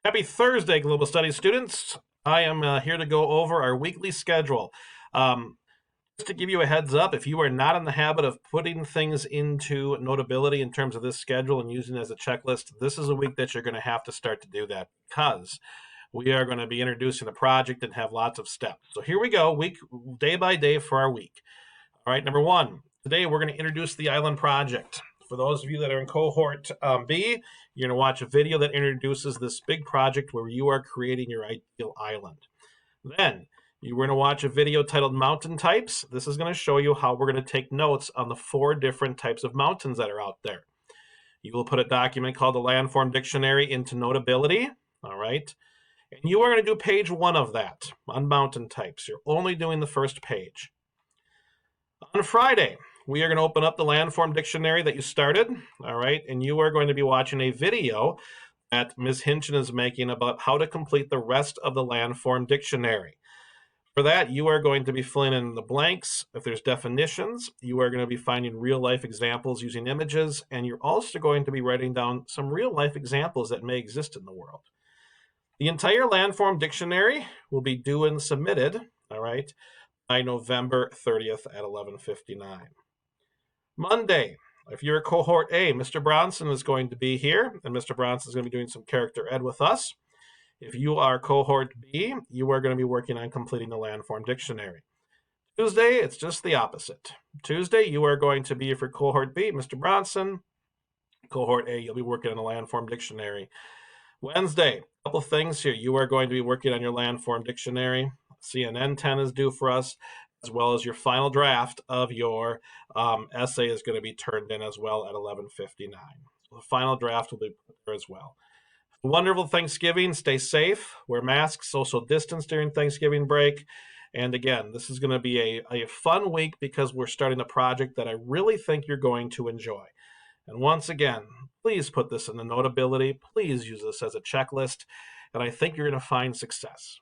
Happy Thursday, Global Studies students. I am here to go over our weekly schedule. Just to give you a heads up, if you are not in the habit of putting things into Notability in terms of this schedule and using it as a checklist, this is a week that you're going to have to start to do that because we are going to be introducing a project and have lots of steps. So here we go, day by day for our week. All right, number one, today we're going to introduce the island project. For those of you that are in cohort B, you're going to watch a video that introduces this big project where you are creating your ideal island. Then you're going to watch a video titled Mountain Types. This is going to show you how we're going to take notes on the 4 different types of mountains that are out there. You will put a document called the Landform Dictionary into Notability, all right? And you are going to do page 1 of that on mountain types. You're only doing the first page. On Friday, we are going to open up the Landform Dictionary that you started, all right? And you are going to be watching a video that Ms. Hinchin is making about how to complete the rest of the Landform Dictionary. For that, you are going to be filling in the blanks. If there's definitions, you are going to be finding real-life examples using images, and you're also going to be writing down some real-life examples that may exist in the world. The entire Landform Dictionary will be due and submitted, all right, by November 30th at 11:59. Monday, if you're a cohort A, Mr. Bronson is going to be here, and Mr. Bronson is going to be doing some character ed with us. If you are cohort B, you are going to be working on completing the Landform Dictionary. Tuesday, it's just the opposite. Tuesday, you are going to be for cohort B, Mr. Bronson. Cohort A, you'll be working on the Landform Dictionary. Wednesday, a couple things here. You are going to be working on your Landform Dictionary. CNN 10 is due for us, as well as your final draft of your essay is going to be turned in as well at 11:59. So the final draft will be put there as well. Wonderful Thanksgiving. Stay safe. Wear masks. Social distance during Thanksgiving break. And again, this is going to be a fun week because we're starting a project that I really think you're going to enjoy. And once again, please put this in the Notability. Please use this as a checklist. And I think you're going to find success.